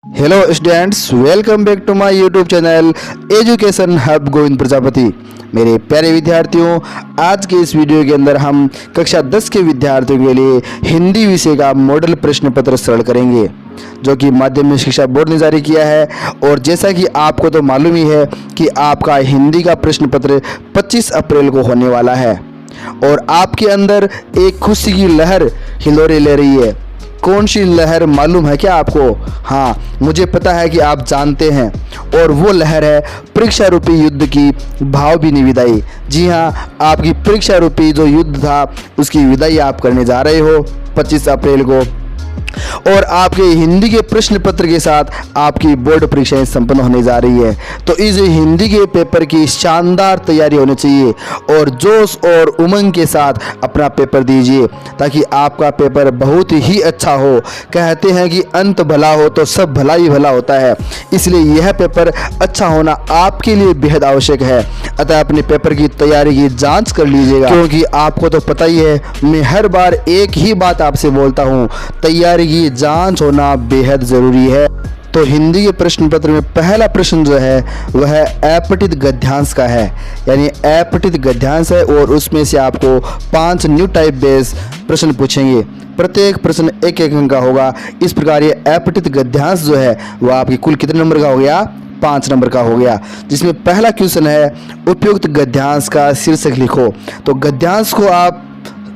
Hello students, welcome back to my YouTube channel education hub Govind Prajapati. मेरे प्यारे विद्यार्थियों, आज के इस वीडियो के अंदर हम कक्षा 10 के विद्यार्थियों के लिए हिंदी विषय का मॉडल प्रश्न पत्र सरल करेंगे, जो कि माध्यमिक शिक्षा बोर्ड ने जारी किया है। और जैसा कि आपको तो मालूम ही है कि आपका हिंदी का प्रश्न पत्र 25 अप्रैल को होने वाला है और आपके अंदर एक खुशी की लहर हिलोरे ले रही है। कौन सी लहर मालूम है क्या आपको? हाँ, मुझे पता है कि आप जानते हैं, और वो लहर है परीक्षा रूपी युद्ध की भावभीनी विदाई। जी हाँ, आपकी परीक्षा रूपी जो युद्ध था उसकी विदाई आप करने जा रहे हो 25 अप्रैल को, और आपके हिंदी के प्रश्न पत्र के साथ आपकी बोर्ड परीक्षाएं संपन्न होने जा रही है। तो इस हिंदी के पेपर की शानदार तैयारी होनी चाहिए और जोश और उमंग के साथ अपना पेपर दीजिए, ताकि आपका पेपर बहुत ही अच्छा हो। कहते हैं कि अंत भला हो तो सब भला ही भला होता है, इसलिए यह पेपर अच्छा होना आपके लिए बेहद आवश्यक है। अतः अपने पेपर की तैयारी की जांच कर लीजिएगा, क्योंकि आपको तो पता ही है, मैं हर बार एक ही बात आपसे बोलता हूँ, तैयारी की जांच होना बेहद जरूरी है। तो हिंदी के प्रश्न पत्र में पहला प्रश्न जो है वह अपठित गद्यांश का है, यानी अपठित गद्यांश है, और उसमें से आपको 5 न्यू टाइप बेस प्रश्न पूछेंगे। प्रत्येक प्रश्न एक अंक का होगा। इस प्रकार ये अपठित गद्यांश जो है वह आपकी कुल कितने नंबर का हो गया? 5 नंबर का हो गया। जिसमें पहला क्वेश्चन है, उपयुक्त गद्यांश का शीर्षक लिखो। तो गद्यांश को आप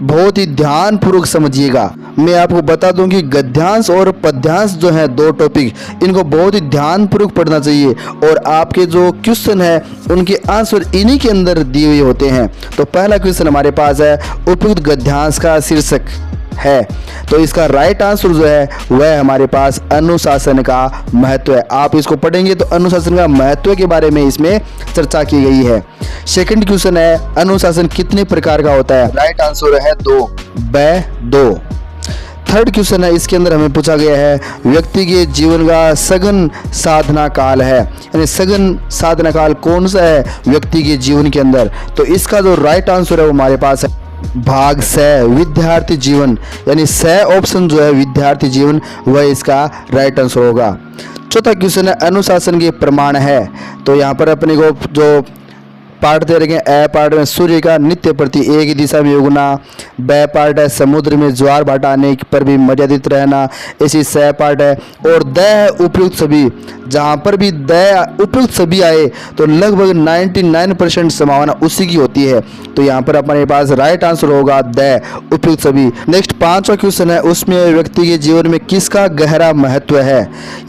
बहुत ही ध्यानपूर्वक समझिएगा। मैं आपको बता दूं कि गद्यांश और पद्यांश जो है, दो टॉपिक, इनको बहुत ही ध्यानपूर्वक पढ़ना चाहिए, और आपके जो क्वेश्चन है उनके आंसर इन्हीं के अंदर दिए हुए होते हैं। तो पहला क्वेश्चन हमारे पास है, उपयुक्त गद्यांश का शीर्षक है। तो इसका राइट आंसर जो है वह हमारे पास अनुशासन का महत्व है। आप इसको पढ़ेंगे तो अनुशासन का महत्व के बारे में इसमें चर्चा की गई है। सेकंड क्वेश्चन है, अनुशासन कितने प्रकार का होता है? राइट आंसर है 2। थर्ड क्वेश्चन है, इसके अंदर हमें पूछा गया है, व्यक्ति के जीवन का सघन साधना काल है, यानी सघन साधना काल कौन सा है व्यक्ति के जीवन के अंदर? तो इसका जो राइट आंसर है वो हमारे पास है भाग स, विद्यार्थी जीवन, यानी स ऑप्शन जो है विद्यार्थी जीवन, वह इसका राइट आंसर होगा। चौथा क्वेश्चन है, अनुशासन के प्रमाण है। तो यहाँ पर अपने को जो पार्ट दे रखे हैं, ए पार्ट में सूर्य का नित्य प्रति एक ही दिशा में उगना, ब पार्ट है समुद्र में ज्वार भाटा आने पर भी मर्यादित रहना, ऐसी स पार्ट है, और द है उपयुक्त सभी। जहाँ पर भी द उपयुक्त सभी आए तो लगभग 99% संभावना उसी की होती है। तो यहाँ पर हमारे पास राइट आंसर होगा द उपयुक्त सभी। नेक्स्ट 5वां क्वेश्चन है, उसमें व्यक्ति के जीवन में किसका गहरा महत्व है,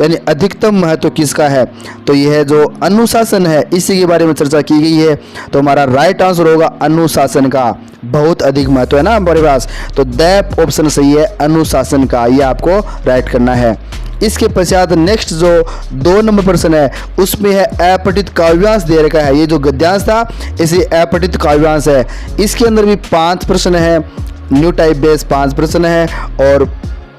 यानी अधिकतम महत्व किसका है? तो यह जो अनुशासन है इसी के बारे में चर्चा की गई है। तो हमारा राइट आंसर होगा अनुशासन का बहुत अधिक महत्व है ना हमारे पास। तो द ऑप्शन सही है, अनुशासन का, ये आपको राइट करना है। इसके पश्चात नेक्स्ट जो 2 नंबर प्रश्न है उसमें है अपठित काव्यांश दे रखा है। ये जो गद्यांश था इसे अपठित काव्यांश है। इसके अंदर भी 5 प्रश्न है, न्यू टाइप बेस 5 प्रश्न है, और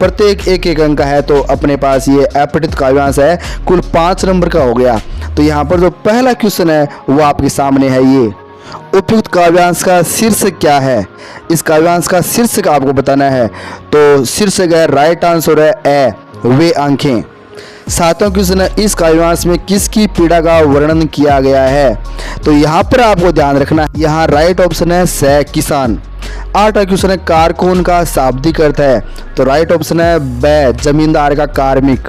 प्रत्येक एक अंक का है। तो अपने पास ये अपठित काव्यांश है, कुल 5 नंबर का हो गया। तो यहाँ पर जो पहला क्वेश्चन है वो आपके सामने है, ये उपयुक्त काव्यांश का शीर्षक क्या है? इस काव्यांश का शीर्षक आपको बताना है। तो शीर्षक है, राइट आंसर है ए, वे आंखें। 7वां क्वेश्चन है, इस काव्यांश में किसकी पीड़ा का वर्णन किया गया है? तो यहाँ पर आपको ध्यान रखना है, यहाँ राइट ऑप्शन है स, किसान। 8वां क्वेश्चन है, कारकुन का शाब्दिक अर्थ है। तो राइट ऑप्शन है ब, जमींदार का कार्मिक।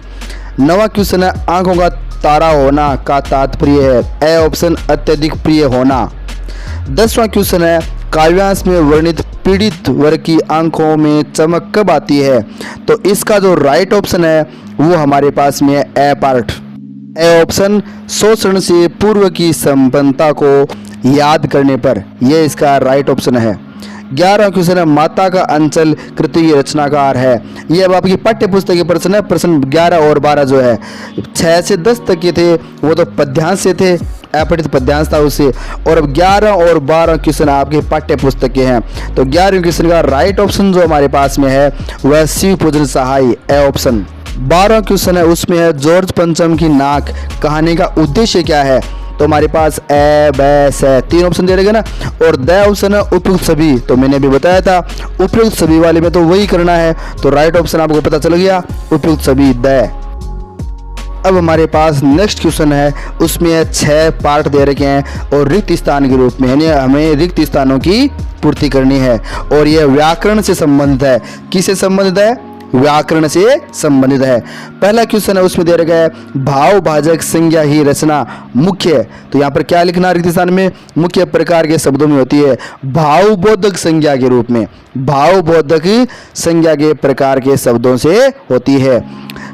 9वां क्वेश्चन है, आंखों का तारा होना का तात्पर्य है। ए ऑप्शन अत्यधिक प्रिय होना। 10वां क्वेश्चन है, काव्यांश में वर्णित पीड़ित वर्ग की आंखों में चमक कब आती है? तो इसका जो राइट ऑप्शन है वो हमारे पास में है ए पार्ट। ए ऑप्शन शोषण से पूर्व की संपन्नता को याद करने पर, यह इसका राइट ऑप्शन है। 11वां क्वेश्चन है, माता का अंचल कृति की रचनाकार है। ये अब आपकी पाठ्य पुस्तक के प्रश्न है। प्रश्न 11 और 12 जो है 6 से 10 तक के थे वो तो पद्यांश से थे, अपठित पद्यांश था उससे, और अब 11 और 12 क्वेश्चन आपके पाठ्य पुस्तक के हैं। तो 11वें क्वेश्चन का राइट ऑप्शन जो हमारे पास में है वह शिव पूजन सहाय, ए ऑप्शन। 12वां क्वेश्चन है, उसमें है जॉर्ज पंचम की नाक कहानी का उद्देश्य क्या है? तो हमारे पास ए, ब, स 3 ऑप्शन दे रहे ना, और द ऑप्शन है उपयुक्त सभी। तो मैंने भी बताया था उपयुक्त सभी वाले में तो वही करना है। तो राइट ऑप्शन आपको पता चल गया, उपयुक्त सभी द। अब हमारे पास नेक्स्ट क्वेश्चन है, उसमें 6 पार्ट दे रखे हैं और रिक्त स्थान के रूप में, यानी हमें रिक्त स्थानों की पूर्ति करनी है और यह व्याकरण से संबंधित है। किससे संबंधित है? व्याकरण से संबंधित है। पहला क्वेश्चन है, उसमें दे रखा है भावभाजक संज्ञा ही रचना मुख्य। तो यहाँ पर क्या लिखना रिक्त स्थान में? मुख्य प्रकार के शब्दों में होती है भावबोधक संज्ञा के रूप में, भावबोधक संज्ञा के प्रकार के शब्दों से होती है।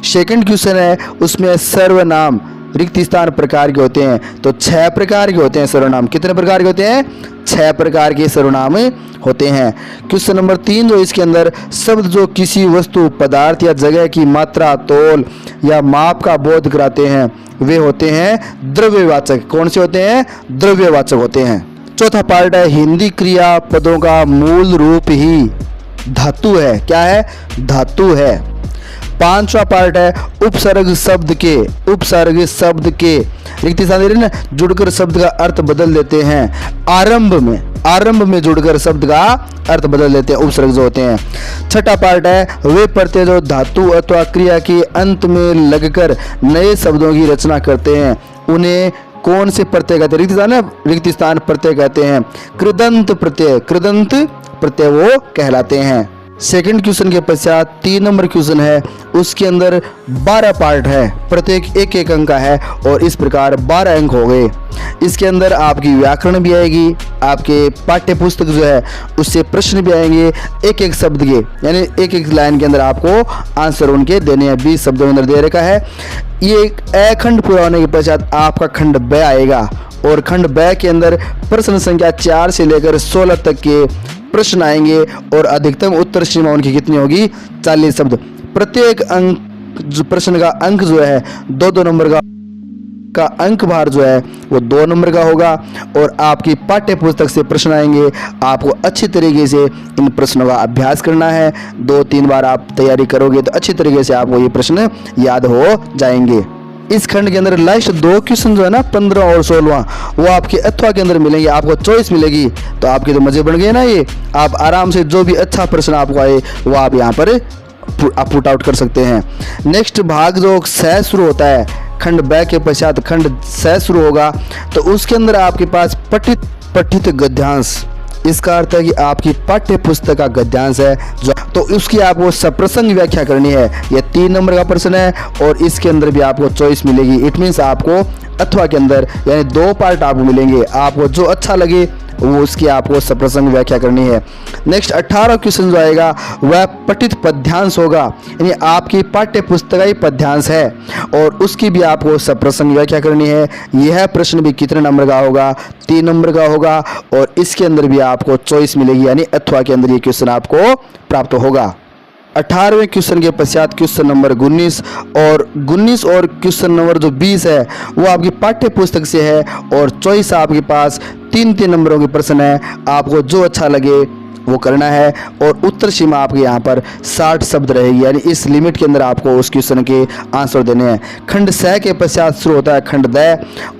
सेकंड क्वेश्चन है, उसमें सर्वनाम रिक्त स्थान प्रकार के होते हैं। तो 6 प्रकार के होते हैं सर्वनाम। कितने प्रकार के होते हैं? 6 प्रकार के सर्वनाम होते हैं। क्वेश्चन नंबर 3 जो इसके अंदर शब्द जो किसी वस्तु, पदार्थ या जगह की मात्रा, तौल या माप का बोध कराते हैं वे होते हैं द्रव्यवाचक। कौन से होते हैं? द्रव्यवाचक होते हैं। चौथा पार्ट है, हिंदी क्रिया पदों का मूल रूप ही धातु है। क्या है? धातु है। 5वां पार्ट है, उपसर्ग शब्द के रिक्त स्थान दे रहे ना, जुड़कर शब्द का अर्थ बदल देते हैं। आरंभ में जुड़कर शब्द का अर्थ बदल देते हैं, उपसर्ग जो होते हैं। 6वां पार्ट है, वे प्रत्यय जो धातु अथवा क्रिया के अंत में लगकर नए शब्दों की रचना करते हैं उन्हें कौन से प्रत्यय कहते हैं? रिक्त स्थान प्रत्यय कहते हैं। कृदंत प्रत्यय वो कहलाते हैं। सेकंड क्वेश्चन के पश्चात 3 नंबर क्वेश्चन है, उसके अंदर 12 पार्ट है, प्रत्येक एक अंक का है और इस प्रकार 12 अंक हो गए। इसके अंदर आपकी व्याकरण भी आएगी, आपके पाठ्य पुस्तक जो है उससे प्रश्न भी आएंगे एक एक शब्द के, यानी एक एक लाइन के अंदर आपको आंसर उनके देने हैं। 20 शब्दों के अंदर दे रखा है। ये एक खंड पूरा होने के पश्चात आपका खंड ब आएगा और खंड ब के अंदर प्रश्न संख्या 4 से लेकर 16 तक के प्रश्न आएंगे और अधिकतम उत्तर सीमा उनकी कितनी होगी? 40 शब्द। प्रत्येक अंक जो प्रश्न का अंक जो है 2-2 नंबर का अंक भार जो है वो 2 नंबर का होगा और आपकी पाठ्य पुस्तक से प्रश्न आएंगे। आपको अच्छी तरीके से इन प्रश्नों का अभ्यास करना है। 2-3 बार आप तैयारी करोगे तो अच्छी तरीके से आपको ये प्रश्न याद हो जाएंगे। इस खंड के अंदर लास्ट 2 क्वेश्चन जो है ना 15 और 16 वो आपके अथवा के अंदर मिलेंगे, आपको चॉइस मिलेगी। तो आपके तो मजे बढ़ गए ना। ये आप आराम से जो भी अच्छा प्रश्न आपको आए वो आप यहाँ पर पुट आउट कर सकते हैं। नेक्स्ट भाग जो स शुरू होता है, खंड ब के पश्चात खंड स शुरू होगा, तो उसके अंदर आपके पास पठित गद्यांश, इसका अर्थ है कि आपकी पाठ्य पुस्तक का गद्यांश है जो, तो उसकी आपको सप्रसंग व्याख्या करनी है। यह 3 नंबर का प्रश्न है और इसके अंदर भी आपको चॉइस मिलेगी। इट मीन्स आपको अथवा के अंदर यानी 2 पार्ट आपको मिलेंगे, आपको जो अच्छा लगे वो उसकी आपको सप्रसंग व्याख्या करनी है। नेक्स्ट 18 क्वेश्चन जो आएगा वह पठित पद्यांश होगा, यानी आपकी पाठ्य पुस्तकाई पद्यांश है और उसकी भी आपको सप्रसंग व्याख्या करनी है। यह प्रश्न भी कितने नंबर का होगा? 3 नंबर का होगा और इसके अंदर भी आपको चॉइस मिलेगी, यानी अथवा के अंदर ये क्वेश्चन आपको प्राप्त होगा। 18वें क्वेश्चन के पश्चात क्वेश्चन नंबर 19 और क्वेश्चन नंबर जो 20 है वो आपकी पाठ्य पुस्तक से है और चॉइस आपके पास 3 नंबरों के प्रश्न है। आपको जो अच्छा लगे वो करना है और उत्तर सीमा आपके यहाँ पर 60 शब्द रहेगी, यानी इस लिमिट के अंदर आपको उस क्वेश्चन के आंसर देने हैं। खंड स के पश्चात शुरू होता है खंड द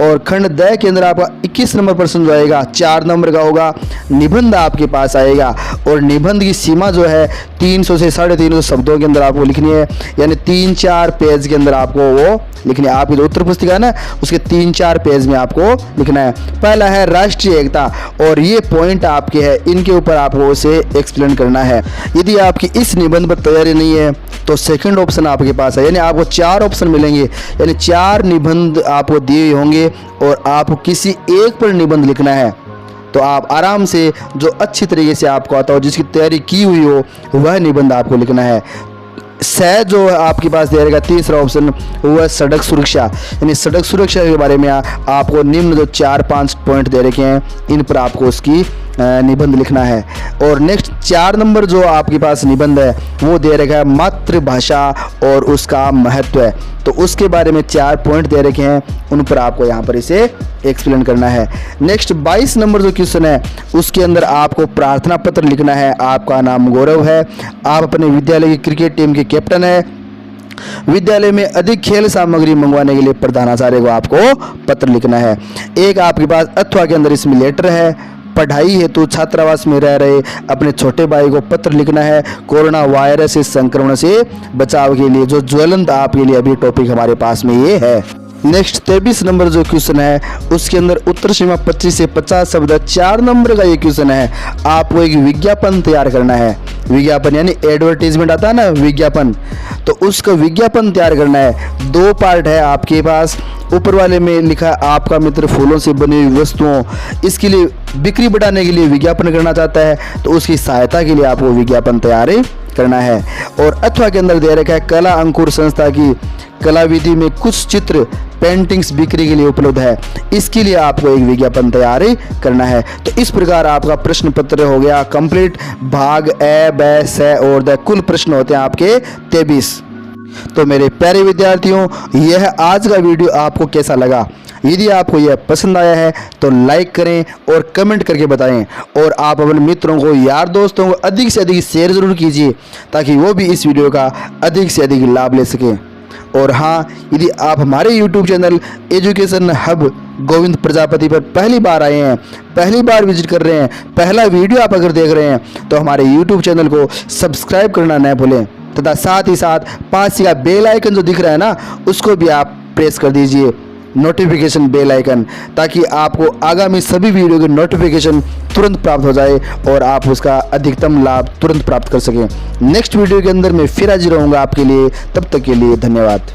और खंड द के अंदर आपका 21 नंबर प्रश्न जो आएगा 4 नंबर का होगा। निबंध आपके पास आएगा और निबंध की सीमा जो है 300 से 350 शब्दों के अंदर आपको लिखनी है, यानी 3-4 पेज के अंदर आपको वो लिखनी है। आपकी जो उत्तर पुस्तिका है ना उसके 3-4 पेज में आपको लिखना है। पहला है राष्ट्रीय एकता और ये पॉइंट आपके हैं, इनके ऊपर आपको उसे एक्सप्लेन करना है। यदि आपकी इस निबंध पर तैयारी नहीं है तो सेकंड ऑप्शन आपके पास है, यानी आपको 4 ऑप्शन मिलेंगे, यानी 4 निबंध आपको दिए होंगे और आपको किसी एक पर निबंध लिखना है। तो आप आराम से जो अच्छी तरीके से आपको आता हो, जिसकी तैयारी की हुई हो, वह निबंध आपको लिखना है। स जो आपके पास दे रहेगा तीसरा ऑप्शन वह सड़क सुरक्षा, यानी सड़क सुरक्षा के बारे में आपको निम्न जो 4-5 पॉइंट दे रखे हैं इन पर आपको उसकी निबंध लिखना है। और नेक्स्ट 4 नंबर जो आपके पास निबंध है वो दे रखा है मातृभाषा और उसका महत्व है, तो उसके बारे में 4 पॉइंट दे रखे हैं, उन पर आपको यहाँ पर इसे एक्सप्लेन करना है। नेक्स्ट 22 नंबर जो क्वेश्चन है उसके अंदर आपको प्रार्थना पत्र लिखना है। आपका नाम गौरव है, आप अपने विद्यालय की क्रिकेट टीम के कैप्टन है, विद्यालय में अधिक खेल सामग्री मंगवाने के लिए प्रधानाचार्य को आपको पत्र लिखना है। एक आपके पास अथवा के अंदर इसमें लेटर है, पढ़ाई हेतु छात्रावास में रह रहे अपने छोटे भाई को पत्र लिखना है कोरोना वायरस से संक्रमण से बचाव के लिए। जो ज्वलंत आपके लिए अभी टॉपिक हमारे पास में ये है। नेक्स्ट 23 नंबर जो क्वेश्चन है उसके अंदर उत्तर सीमा 25 से 50 शब्द 4 नंबर का ये क्वेश्चन है। आपको एक विज्ञापन तैयार करना है। विज्ञापन यानी एडवर्टीजमेंट आता है ना, विज्ञापन, तो उसका विज्ञापन तैयार करना है। 2 पार्ट है आपके पास। ऊपर वाले में लिखा है आपका मित्र फूलों से बनी हुई वस्तुओं, इसके लिए बिक्री बढ़ाने के लिए विज्ञापन करना चाहता है, तो उसकी सहायता के लिए आपको विज्ञापन तैयार करना है। और अथवा के अंदर दे रखा है कला अंकुर संस्था की कला विधि में कुछ चित्र पेंटिंग्स बिक्री के लिए उपलब्ध है, इसके लिए आपको एक विज्ञापन तैयार करना है। तो इस प्रकार आपका प्रश्न पत्र हो गया कंप्लीट। भाग ए, ब, स और द कुल प्रश्न होते हैं आपके 23। तो मेरे प्यारे विद्यार्थियों, यह आज का वीडियो आपको कैसा लगा? यदि आपको यह पसंद आया है तो लाइक करें और कमेंट करके बताएं, और आप अपने मित्रों को, यार दोस्तों को अधिक से अधिक शेयर ज़रूर कीजिए ताकि वो भी इस वीडियो का अधिक से अधिक लाभ ले सकें। और हाँ, यदि आप हमारे YouTube channel education hub Govind Prajapati पर पहली बार आए हैं, पहली बार विजिट कर रहे हैं, पहला वीडियो आप अगर देख रहे हैं, तो हमारे YouTube चैनल को सब्सक्राइब करना न भूलें तथा साथ ही साथ पास का बेल आइकन जो दिख रहा है ना, उसको भी आप प्रेस कर दीजिए, नोटिफिकेशन बेल आइकन, ताकि आपको आगामी सभी वीडियो के नोटिफिकेशन तुरंत प्राप्त हो जाए और आप उसका अधिकतम लाभ तुरंत प्राप्त कर सकें। नेक्स्ट वीडियो के अंदर मैं फिर हाजिर रहूँगा आपके लिए। तब तक के लिए धन्यवाद।